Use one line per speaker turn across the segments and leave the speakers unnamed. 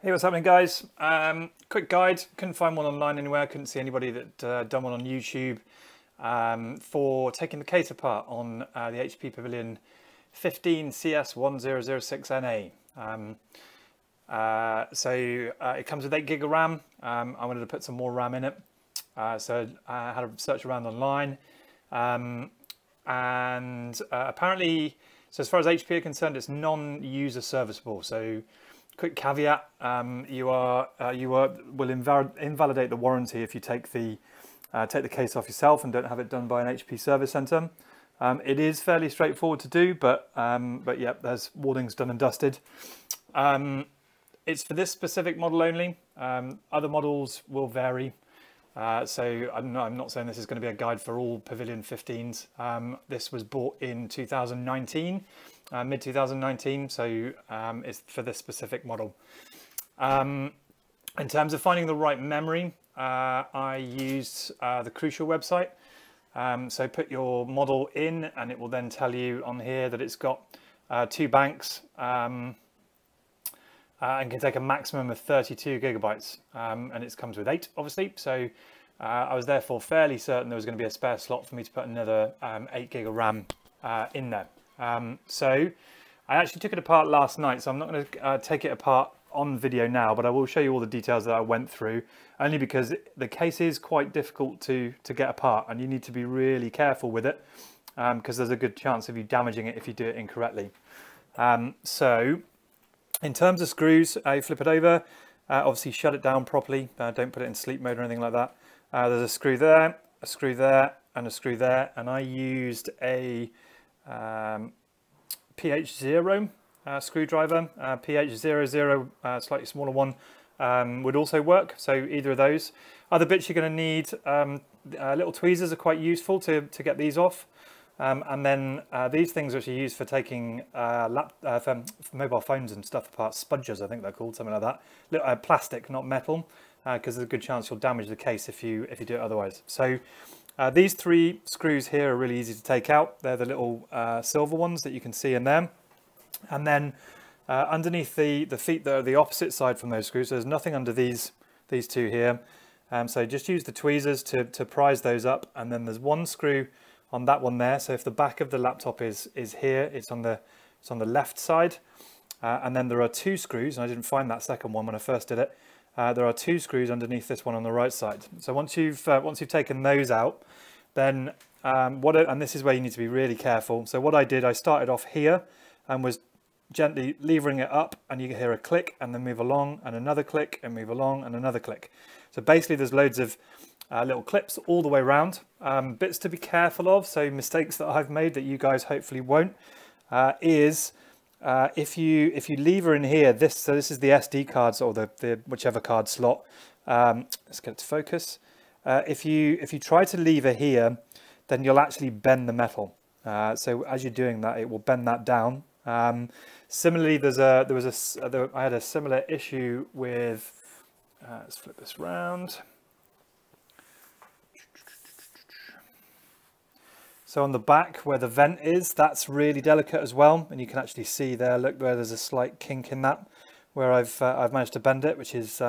Hey, what's happening, guys? Quick guide. Couldn't find one online anywhere. Couldn't see anybody that done one on YouTube for taking the case apart on the HP Pavilion 15 CS1006NA. It comes with 8 gig of RAM. I wanted to put some more RAM in it, so I had a search around online, apparently, so as far as HP are concerned, it's non-user serviceable. So quick caveat, you will invalidate the warranty if you take the case off yourself and don't have it done by an HP service center. It is fairly straightforward to do, but yeah, there's warnings done and dusted. It's for this specific model only. Other models will vary. So I'm not saying this is going to be a guide for all Pavilion 15s. This was bought in 2019. Mid 2019, so it's for this specific model. In terms of finding the right memory, I used the Crucial website. So put your model in and it will then tell you on here that it's got 2 banks and can take a maximum of 32 gigabytes, and it comes with 8 obviously. So I was therefore fairly certain there was going to be a spare slot for me to put another 8 gig of RAM in there. So I actually took it apart last night, so I'm not going to take it apart on video now, but I will show you all the details that I went through, only because the case is quite difficult to get apart and you need to be really careful with it, because there's a good chance of you damaging it if you do it incorrectly. So in terms of screws, you flip it over, obviously shut it down properly, don't put it in sleep mode or anything like that. There's a screw there, a screw there, and a screw there, and I used a PH0 screwdriver. PH00, slightly smaller one, would also work, so either of those. Other bits you're going to need, little tweezers are quite useful to get these off, and then these things which are used for taking for mobile phones and stuff apart, spudgers I think they're called, something like that. Plastic, not metal, because there's a good chance you'll damage the case if you do it otherwise. So these 3 screws here are really easy to take out. They're the little silver ones that you can see in there. And then underneath the feet that are the opposite side from those screws, so there's nothing under these 2 here. So just use the tweezers to prise those up. And then there's 1 screw on that one there. So if the back of the laptop is here, it's on the left side. And then there are 2 screws, and I didn't find that second one when I first did it. There are 2 screws underneath this one on the right side. So once you've taken those out, then and this is where you need to be really careful. So what I did, I started off here and was gently levering it up, and you can hear a click and then move along, and another click and move along, and another click. So basically there's loads of little clips all the way around. Bits to be careful of, so mistakes that I've made that you guys hopefully won't, is if you lever in here, so this is the SD cards or the whichever card slot. Let's get it to focus. If you try to lever here, then you'll actually bend the metal. So as you're doing that, it will bend that down. Similarly, I had a similar issue with. Let's flip this round. So on the back where the vent is, that's really delicate as well, and you can actually see there. Look where there's a slight kink in that, where I've managed to bend it, which is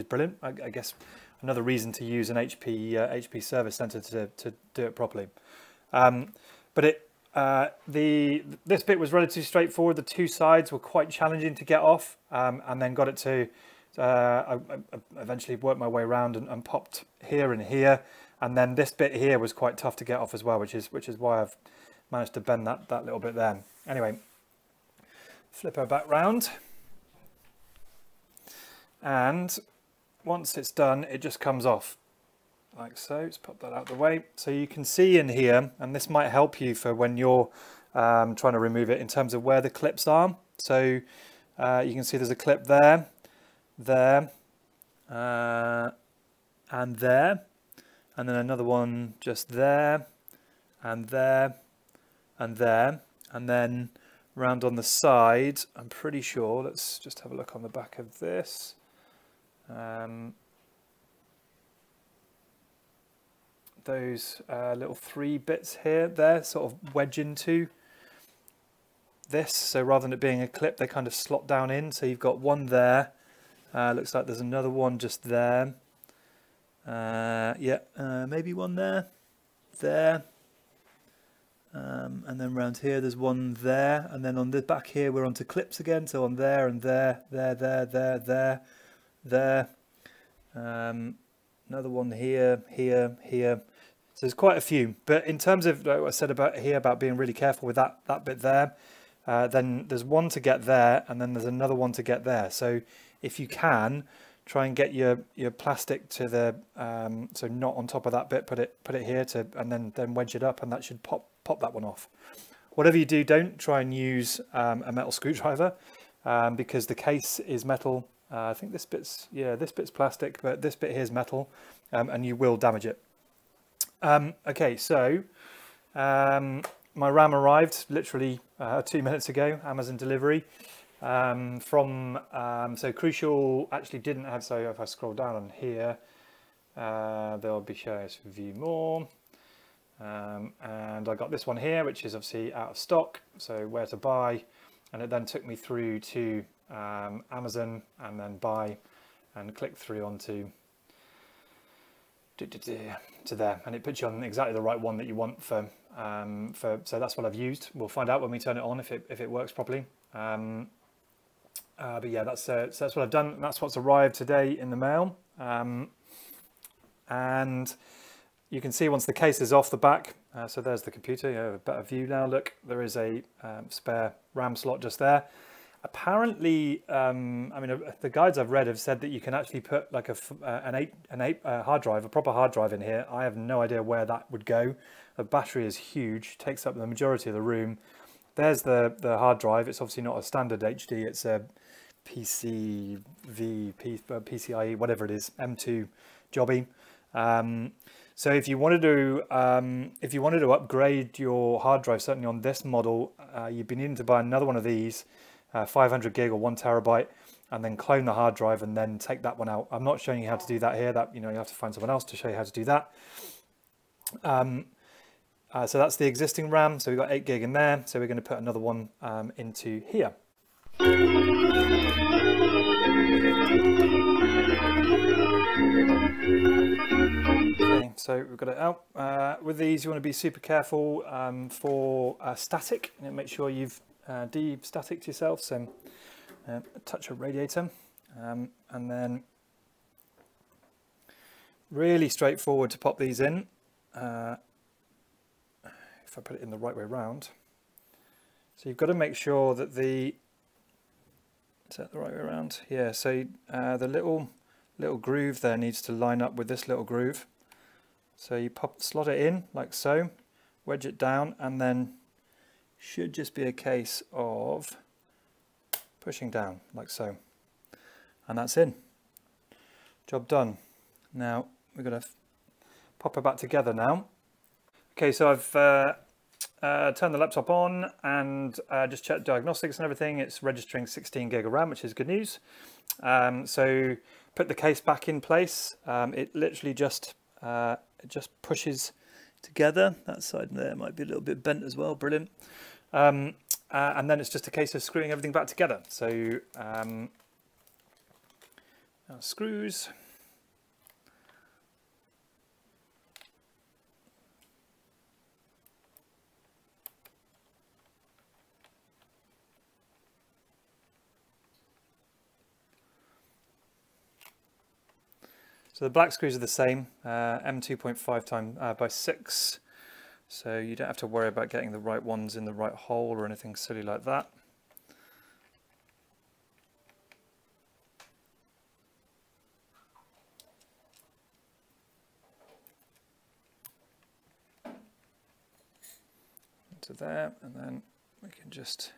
brilliant. I guess another reason to use an HP service center to do it properly. But this bit was relatively straightforward. The 2 sides were quite challenging to get off, and then got it to. I eventually worked my way around and popped here and here. And then this bit here was quite tough to get off as well, which is why I've managed to bend that little bit there. Anyway, flip her back round. And once it's done, it just comes off like so. Let's pop that out of the way. So you can see in here, and this might help you for when you're trying to remove it, in terms of where the clips are. So you can see there's a clip there, and there. And then another one just there, and there, and there, and then round on the side, I'm pretty sure, let's just have a look on the back of this. Those little 3 bits here, there, sort of wedge into this. So rather than it being a clip, they kind of slot down in. So you've got one there, Looks like there's another one just there. Maybe one there, and then around here there's one there, and then on the back here we're onto clips again, so on there and there. Another one here. So there's quite a few, but in terms of like what I said about here about being really careful with that bit there, then there's one to get there, and then there's another one to get there. So if you can, try and get your plastic to the so not on top of that bit, put it here to, and then wedge it up, and that should pop that one off. Whatever you do, don't try and use a metal screwdriver because the case is metal. I think this bit's plastic, but this bit here is metal, and you will damage it. Okay, so my RAM arrived literally 2 minutes ago, Amazon delivery. So Crucial actually didn't have, so if I scroll down on here, they'll be showing us view more. And I got this one here, which is obviously out of stock, so where to buy, and it then took me through to Amazon and then buy, and click through onto to there, and it puts you on exactly the right one that you want for so that's what I've used. We'll find out when we turn it on if it works properly. But yeah, that's what I've done, and that's what's arrived today in the mail. And you can see once the case is off the back, so there's the computer. You have a better view now. Look, there is a spare RAM slot just there. Apparently, I mean, the guides I've read have said that you can actually put like an eight hard drive, a proper hard drive in here. I have no idea where that would go. The battery is huge, takes up the majority of the room. There's the hard drive. It's obviously not a standard HD. It's a PCIe, whatever it is, M2 jobby. So if you wanted to upgrade your hard drive, certainly on this model, you'd be needing to buy another one of these, 500 gig or 1 terabyte, and then clone the hard drive and then take that one out. I'm not showing you how to do that here. That, you know, you have to find someone else to show you how to do that. So that's the existing RAM. So we've got 8 gig in there. So we're going to put another one into here. Okay, so we've got it out. With these, you want to be super careful for static, and make sure you've de-staticked yourself. So touch a radiator, and then really straightforward to pop these in. If I put it in the right way around. So you've got to make sure that is that the right way around? Yeah, so the little groove there needs to line up with this little groove. So you slot it in like so, wedge it down, and then should just be a case of pushing down like so. And that's in. Job done. Now we're going to pop it back together now. Okay, so I've turned the laptop on and just checked diagnostics and everything. It's registering 16 gig of RAM, which is good news. So put the case back in place. It literally just pushes together. That side there might be a little bit bent as well. Brilliant. And then it's just a case of screwing everything back together. So screws. So the black screws are the same, M2.5 by 6, so you don't have to worry about getting the right ones in the right hole or anything silly like that. Into there, and then we can just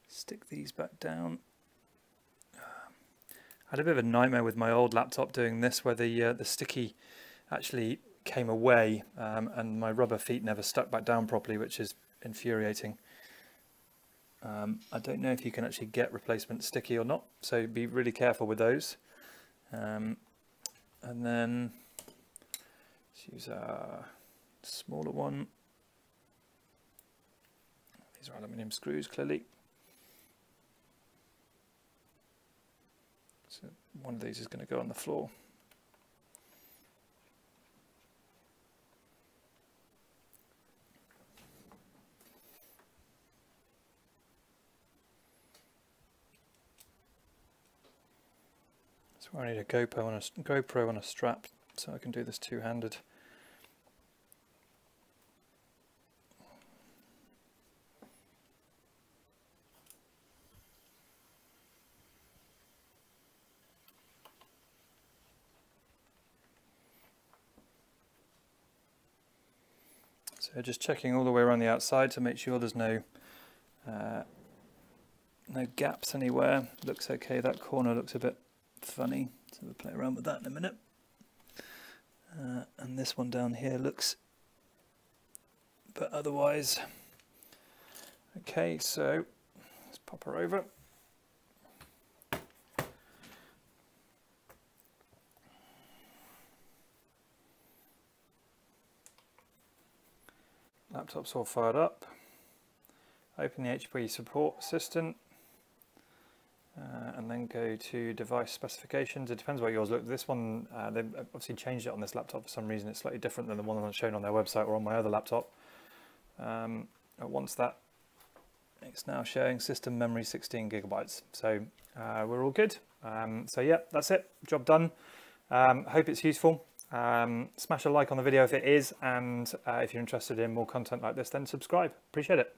stick these back down. I had a bit of a nightmare with my old laptop doing this, where the sticky actually came away and my rubber feet never stuck back down properly, which is infuriating. I don't know if you can actually get replacement sticky or not, so be really careful with those. And then let's use a smaller one. These are aluminium screws, clearly. So one of these is going to go on the floor. So I need a GoPro on a strap, so I can do this two-handed. So just checking all the way around the outside to make sure there's no gaps anywhere. Looks okay. That corner looks a bit funny, so we'll play around with that in a minute. And this one down here looks, but otherwise okay. So let's pop her over. Laptop's all fired up. Open the HP support assistant and then go to device specifications. It depends what yours looks. This one, they've obviously changed it on this laptop for some reason. It's slightly different than the one that's shown on their website or on my other laptop. Once that, it's now showing system memory 16 gigabytes. So we're all good. So yeah, that's it. Job done. Hope it's useful. Smash a like on the video if it is, and if you're interested in more content like this, then subscribe. Appreciate it.